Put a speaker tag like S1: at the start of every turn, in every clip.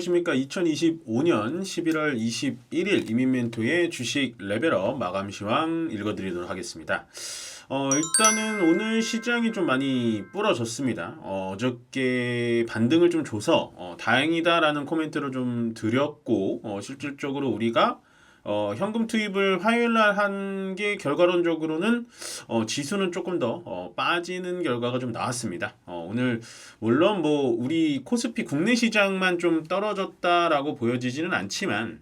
S1: 안녕하십니까. 2025년 11월 21일 이민멘토의 주식 레벨업 마감 시황 읽어드리도록 하겠습니다. 일단은 오늘 시장이 좀 많이 부러졌습니다. 어저께 반등을 좀 줘서 다행이다라는 코멘트를 좀 드렸고, 실질적으로 우리가 현금 투입을 화요일날 한 게 결과론적으로는 지수는 조금 더 빠지는 결과가 좀 나왔습니다. 오늘 물론 뭐 우리 코스피 국내 시장만 좀 떨어졌다라고 보여지지는 않지만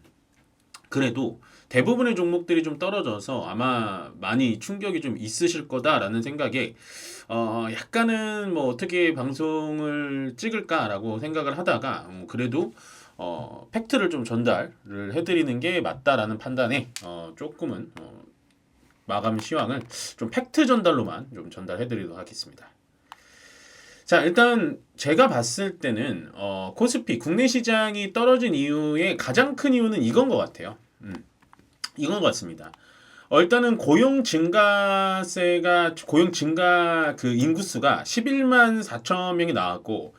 S1: 그래도 대부분의 종목들이 좀 떨어져서 아마 많이 충격이 좀 있으실 거다라는 생각에 약간은 뭐 어떻게 방송을 찍을까라고 생각을 하다가 그래도 팩트를 좀 전달을 해드리는 게 맞다라는 판단에 조금은 마감 시황을 좀 팩트 전달로만 좀 전달해드리도록 하겠습니다. 자, 일단 제가 봤을 때는 코스피 국내 시장이 떨어진 이유의 가장 큰 이유는 이건 것 같아요. 이건 것 같습니다. 일단은 고용 증가 그 인구수가 11만 4천 명이 나왔고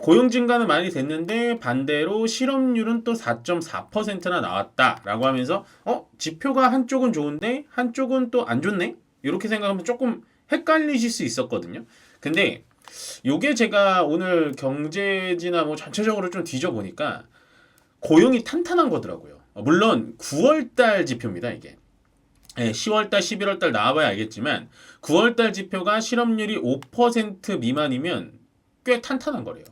S1: 고용 증가는 많이 됐는데 반대로 실업률은 또 4.4%나 나왔다라고 하면서 지표가 한쪽은 좋은데 한쪽은 또 안 좋네? 이렇게 생각하면 조금 헷갈리실 수 있었거든요. 근데 요게 제가 오늘 경제지나 뭐 전체적으로 좀 뒤져보니까 고용이 탄탄한 거더라고요. 물론 9월달 지표입니다, 이게. 네, 10월달, 11월달 나와봐야 알겠지만 9월달 지표가 실업률이 5% 미만이면 꽤 탄탄한 거래요.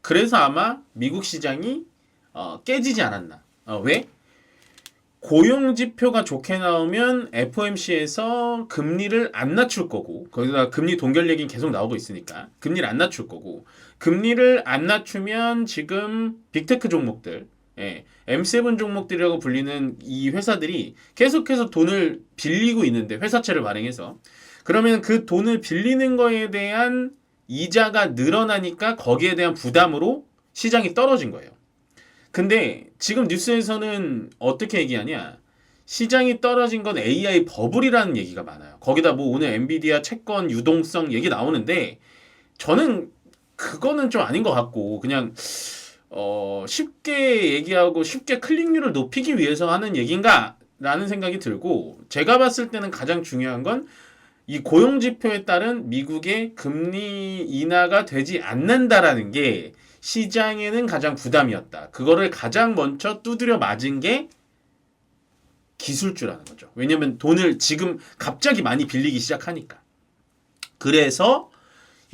S1: 그래서 아마 미국 시장이 깨지지 않았나. 왜? 고용 지표가 좋게 나오면 FOMC에서 금리를 안 낮출 거고, 거기다 금리 동결 얘기는 계속 나오고 있으니까 금리를 안 낮출 거고, 금리를 안 낮추면 지금 빅테크 종목들, M7 종목들이라고 불리는 이 회사들이 계속해서 돈을 빌리고 있는데, 회사채를 발행해서 그러면 그 돈을 빌리는 거에 대한 이자가 늘어나니까 거기에 대한 부담으로 시장이 떨어진 거예요. 근데 지금 뉴스에서는 어떻게 얘기하냐? 시장이 떨어진 건 AI 버블이라는 얘기가 많아요. 거기다 뭐 오늘 엔비디아 채권 유동성 얘기 나오는데 저는 그거는 좀 아닌 것 같고 그냥 쉽게 얘기하고 쉽게 클릭률을 높이기 위해서 하는 얘기인가? 라는 생각이 들고 제가 봤을 때는 가장 중요한 건 이 고용지표에 따른 미국의 금리 인하가 되지 않는다라는 게 시장에는 가장 부담이었다. 그거를 가장 먼저 두드려 맞은 게 기술주라는 거죠. 왜냐면 돈을 지금 갑자기 많이 빌리기 시작하니까. 그래서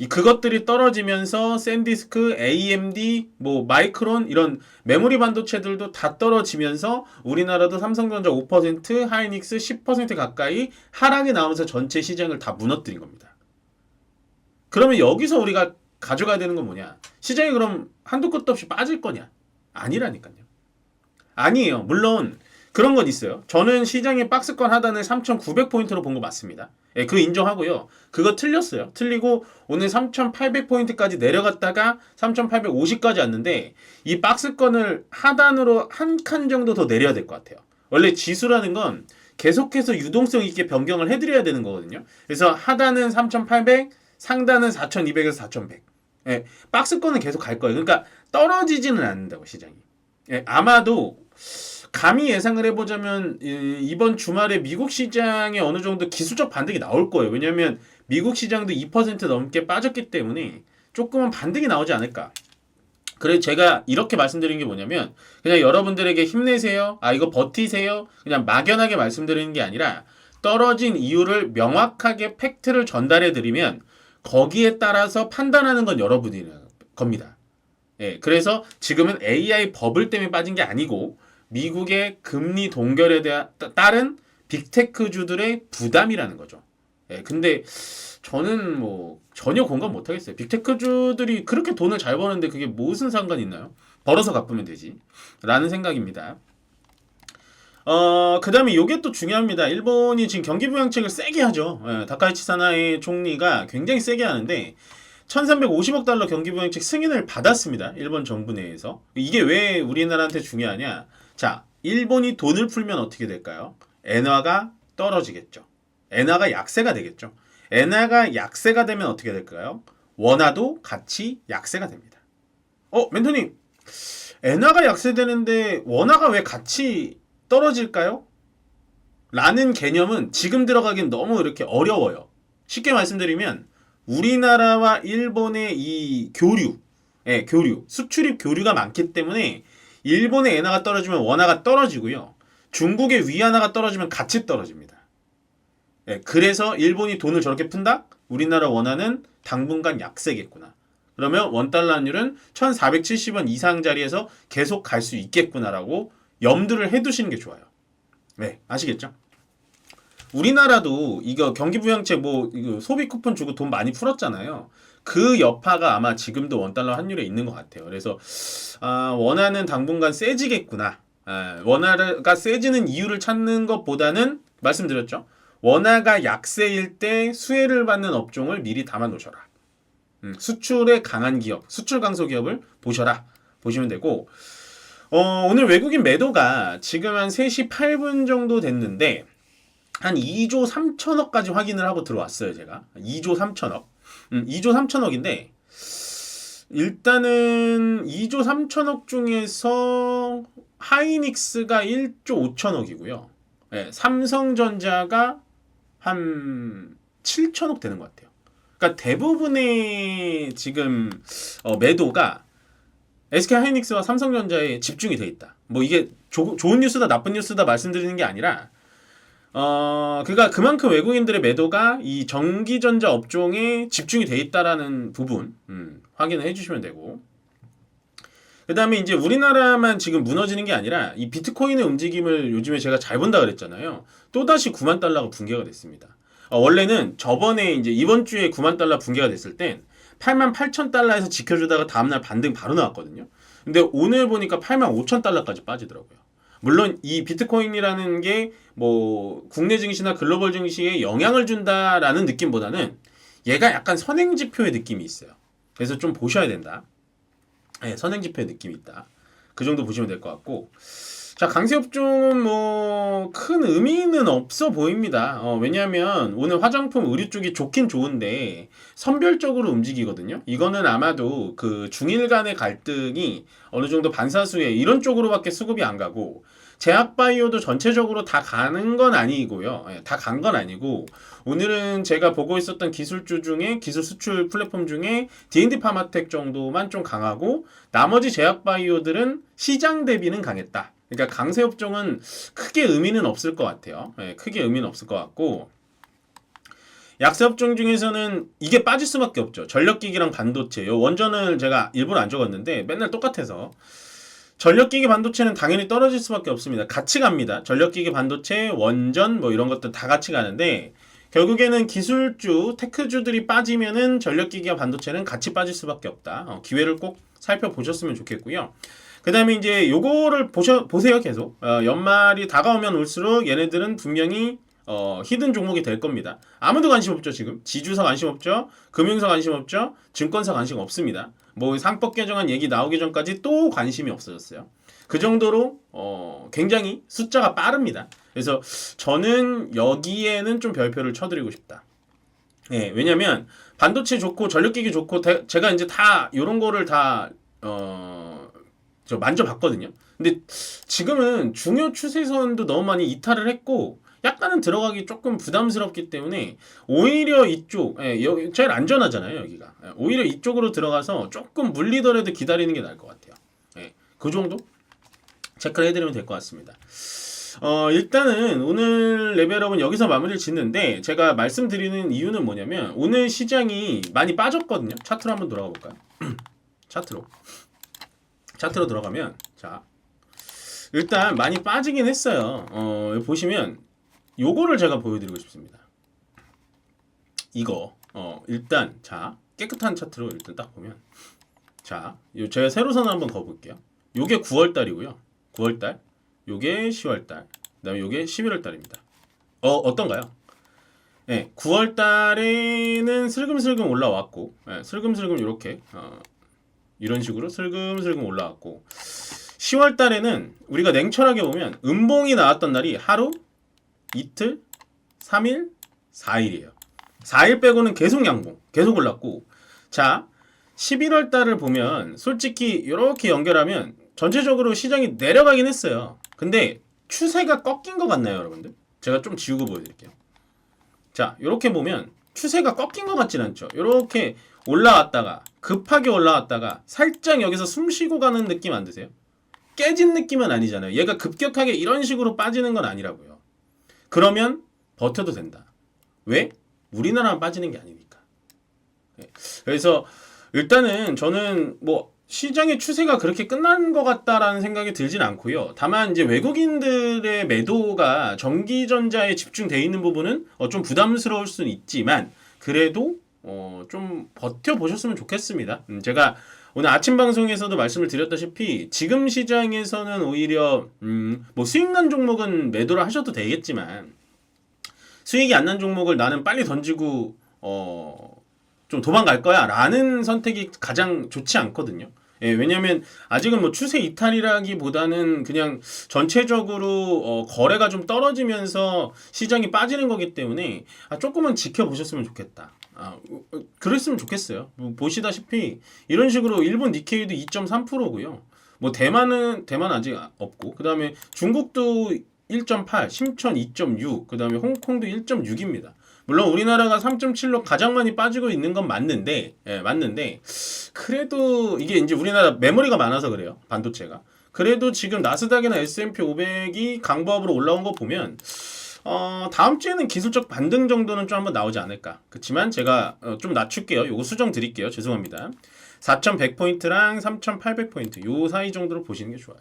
S1: 그것들이 떨어지면서 샌디스크, AMD, 뭐 마이크론 이런 메모리 반도체들도 다 떨어지면서 우리나라도 삼성전자 5%, 하이닉스 10% 가까이 하락이 나오면서 전체 시장을 다 무너뜨린 겁니다. 그러면 여기서 우리가 가져가야 되는 건 뭐냐? 시장이 그럼 한도 끝도 없이 빠질 거냐? 아니라니까요. 아니에요. 물론 그런 건 있어요. 저는 시장의 박스권 하단을 3,900포인트로 본 거 맞습니다. 예, 그거 인정하고요. 그거 틀렸어요. 틀리고 오늘 3,800포인트까지 내려갔다가 3,850까지 왔는데 이 박스권을 하단으로 한 칸 정도 더 내려야 될 것 같아요. 원래 지수라는 건 계속해서 유동성 있게 변경을 해드려야 되는 거거든요. 그래서 하단은 3,800, 상단은 4,200에서 4,100. 예, 박스권은 계속 갈 거예요. 그러니까 떨어지지는 않는다고 시장이. 예, 아마도 감히 예상을 해보자면 이번 주말에 미국 시장에 어느 정도 기술적 반등이 나올 거예요. 왜냐하면 미국 시장도 2% 넘게 빠졌기 때문에 조금은 반등이 나오지 않을까. 그래서 제가 이렇게 말씀드린 게 뭐냐면 그냥 여러분들에게 힘내세요. 이거 버티세요. 그냥 막연하게 말씀드리는 게 아니라 떨어진 이유를 명확하게 팩트를 전달해 드리면 거기에 따라서 판단하는 건 여러분이 겁니다. 예, 그래서 지금은 AI 버블 때문에 빠진 게 아니고 미국의 금리 동결에 따른 빅테크주들의 부담이라는 거죠. 예, 근데 저는 뭐 전혀 공감 못 하겠어요. 빅테크주들이 그렇게 돈을 잘 버는데 그게 무슨 상관이 있나요? 벌어서 갚으면 되지. 라는 생각입니다. 그 다음에 요게 또 중요합니다. 일본이 지금 경기부양책을 세게 하죠. 예, 다카이치 사나이 총리가 굉장히 세게 하는데 1350억 달러 경기부양책 승인을 받았습니다. 일본 정부 내에서. 이게 왜 우리나라한테 중요하냐? 자, 일본이 돈을 풀면 어떻게 될까요? 엔화가 떨어지겠죠. 엔화가 약세가 되겠죠. 엔화가 약세가 되면 어떻게 될까요? 원화도 같이 약세가 됩니다. 멘토님, 엔화가 약세되는데 원화가 왜 같이 떨어질까요? 라는 개념은 지금 들어가긴 너무 이렇게 어려워요. 쉽게 말씀드리면 우리나라와 일본의 이 교류, 수출입 교류가 많기 때문에 일본의 엔화가 떨어지면 원화가 떨어지고요. 중국의 위안화가 떨어지면 같이 떨어집니다. 그래서 일본이 돈을 저렇게 푼다? 우리나라 원화는 당분간 약세겠구나. 그러면 원달러 환율은 1470원 이상 자리에서 계속 갈 수 있겠구나라고 염두를 해두시는 게 좋아요. 네, 아시겠죠? 우리나라도 이거 경기부양책 뭐 이거 소비 쿠폰 주고 돈 많이 풀었잖아요. 그 여파가 아마 지금도 원달러 환율에 있는 것 같아요. 그래서 원화는 당분간 세지겠구나. 원화가 세지는 이유를 찾는 것보다는 말씀드렸죠. 원화가 약세일 때 수혜를 받는 업종을 미리 담아 놓으셔라. 수출에 강한 기업, 수출 강소 기업을 보셔라. 보시면 되고 오늘 외국인 매도가 지금 한 3시 8분 정도 됐는데 한 2조 3천억까지 확인을 하고 들어왔어요, 제가. 2조 3천억. 2조 3천억인데 일단은 2조 3천억 중에서 하이닉스가 1조 5천억이고요. 네, 삼성전자가 한 7천억 되는 것 같아요. 그러니까 대부분의 지금 매도가 SK하이닉스와 삼성전자에 집중이 돼 있다. 뭐 이게 좋은 뉴스다 나쁜 뉴스다 말씀드리는 게 아니라 그러니까 그만큼 외국인들의 매도가 이 전기전자 업종에 집중이 돼 있다라는 부분 확인을 해주시면 되고, 그 다음에 이제 우리나라만 지금 무너지는 게 아니라 이 비트코인의 움직임을 요즘에 제가 잘 본다 그랬잖아요. 또다시 9만 달러가 붕괴가 됐습니다. 원래는 저번에 이제 이번 주에 9만 달러 붕괴가 됐을 땐 8만 8천 달러에서 지켜주다가 다음날 반등 바로 나왔거든요. 근데 오늘 보니까 8만 5천 달러까지 빠지더라고요. 물론 이 비트코인이라는 게 뭐 국내 증시나 글로벌 증시에 영향을 준다라는 느낌보다는 얘가 약간 선행지표의 느낌이 있어요. 그래서 좀 보셔야 된다. 네, 선행지표의 느낌이 있다. 그 정도 보시면 될 것 같고, 자, 강세업종은 뭐 큰 의미는 없어 보입니다. 왜냐하면 오늘 화장품 의류 쪽이 좋긴 좋은데 선별적으로 움직이거든요. 이거는 아마도 그 중일 간의 갈등이 어느 정도 반사수에 이런 쪽으로밖에 수급이 안 가고, 제약바이오도 전체적으로 다 가는 건 아니고요. 다 간 건 아니고, 오늘은 제가 보고 있었던 기술주 중에 기술 수출 플랫폼 중에 D&D 파마텍 정도만 좀 강하고, 나머지 제약바이오들은 시장 대비는 강했다. 그러니까 강세업종은 크게 의미는 없을 것 같아요. 크게 의미는 없을 것 같고, 약세업종 중에서는 이게 빠질 수밖에 없죠. 전력기기랑 반도체. 요 원전을 제가 일부러 안 적었는데 맨날 똑같아서 전력기기 반도체는 당연히 떨어질 수밖에 없습니다. 같이 갑니다. 전력기기 반도체, 원전 뭐 이런 것들 다 같이 가는데 결국에는 기술주, 테크주들이 빠지면은 전력기기와 반도체는 같이 빠질 수밖에 없다. 기회를 꼭 살펴보셨으면 좋겠고요. 그 다음에 이제 요거를 보세요, 계속. 연말이 다가오면 올수록 얘네들은 분명히 히든 종목이 될 겁니다. 아무도 관심 없죠, 지금. 지주사 관심 없죠. 금융사 관심 없죠. 증권사 관심 없습니다. 뭐 상법 개정안 얘기 나오기 전까지 또 관심이 없어졌어요. 그 정도로 굉장히 숫자가 빠릅니다. 그래서 저는 여기에는 좀 별표를 쳐드리고 싶다. 예, 왜냐면 반도체 좋고 전력기기 좋고 제가 이제 다 이런 거를 다 저 만져봤거든요. 근데 지금은 중요 추세선도 너무 많이 이탈을 했고 약간은 들어가기 조금 부담스럽기 때문에 오히려 이쪽, 여기 제일 안전하잖아요, 여기가. 오히려 이쪽으로 들어가서 조금 물리더라도 기다리는 게 나을 것 같아요. 그 정도 체크를 해드리면 될 것 같습니다. 일단은 오늘 레벨업은 여기서 마무리를 짓는데, 제가 말씀드리는 이유는 뭐냐면 오늘 시장이 많이 빠졌거든요. 차트로 한번 돌아가 볼까요? 차트로 들어가면, 자, 일단 많이 빠지긴 했어요. 보시면 요거를 제가 보여드리고 싶습니다. 이거 일단 자, 깨끗한 차트로 일단 딱 보면, 자, 제가 세로선 한번 그어볼게요. 요게 9월달이고요. 9월달, 요게 10월달, 그다음에 요게 11월달입니다. 어떤가요? 9월달에는 슬금슬금 올라왔고, 슬금슬금 이렇게 이런 식으로 슬금슬금 올라왔고, 10월달에는 우리가 냉철하게 보면 음봉이 나왔던 날이 하루, 이틀, 3일, 4일이에요. 4일 빼고는 계속 양봉, 계속 올랐고, 자, 11월 달을 보면 솔직히 이렇게 연결하면 전체적으로 시장이 내려가긴 했어요. 근데 추세가 꺾인 것 같나요, 여러분들? 제가 좀 지우고 보여드릴게요. 자, 이렇게 보면 추세가 꺾인 것 같진 않죠. 이렇게 올라왔다가 급하게 올라왔다가 살짝 여기서 숨 쉬고 가는 느낌 안 드세요? 깨진 느낌은 아니잖아요. 얘가 급격하게 이런 식으로 빠지는 건 아니라고요. 그러면 버텨도 된다. 왜? 우리나라만 빠지는 게 아니니까. 그래서 일단은 저는 뭐 시장의 추세가 그렇게 끝난 것 같다라는 생각이 들진 않고요. 다만 이제 외국인들의 매도가 전기전자에 집중돼 있는 부분은 좀 부담스러울 수는 있지만 그래도 좀 버텨보셨으면 좋겠습니다. 제가 오늘 아침 방송에서도 말씀을 드렸다시피 지금 시장에서는 오히려 뭐 수익 난 종목은 매도를 하셔도 되겠지만 수익이 안 난 종목을 나는 빨리 던지고 좀 도망갈 거야 라는 선택이 가장 좋지 않거든요. 예, 왜냐면 아직은 뭐 추세 이탈이라기보다는 그냥 전체적으로 거래가 좀 떨어지면서 시장이 빠지는 거기 때문에 조금은 지켜보셨으면 좋겠다. 그랬으면 좋겠어요. 뭐 보시다시피 이런 식으로 일본 니케이도 2.3%고요. 뭐 대만 아직 없고 그다음에 중국도 1.8, 심천 2.6, 그다음에 홍콩도 1.6입니다. 물론 우리나라가 3.7로 가장 많이 빠지고 있는 건 맞는데, 맞는데 그래도 이게 이제 우리나라 메모리가 많아서 그래요. 반도체가. 그래도 지금 나스닥이나 S&P 500이 강보합으로 올라온 거 보면 다음 주에는 기술적 반등 정도는 좀 한번 나오지 않을까. 그렇지만 제가 좀 낮출게요. 요거 수정 드릴게요. 죄송합니다. 4,100포인트랑 3,800포인트 요 사이 정도로 보시는 게 좋아요.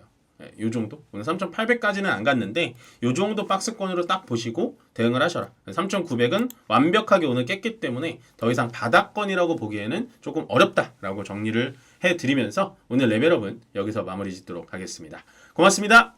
S1: 요 정도? 오늘 3,800까지는 안 갔는데 요 정도 박스권으로 딱 보시고 대응을 하셔라. 3,900은 완벽하게 오늘 깼기 때문에 더 이상 바닥권이라고 보기에는 조금 어렵다라고 정리를 해드리면서 오늘 레벨업은 여기서 마무리 짓도록 하겠습니다. 고맙습니다.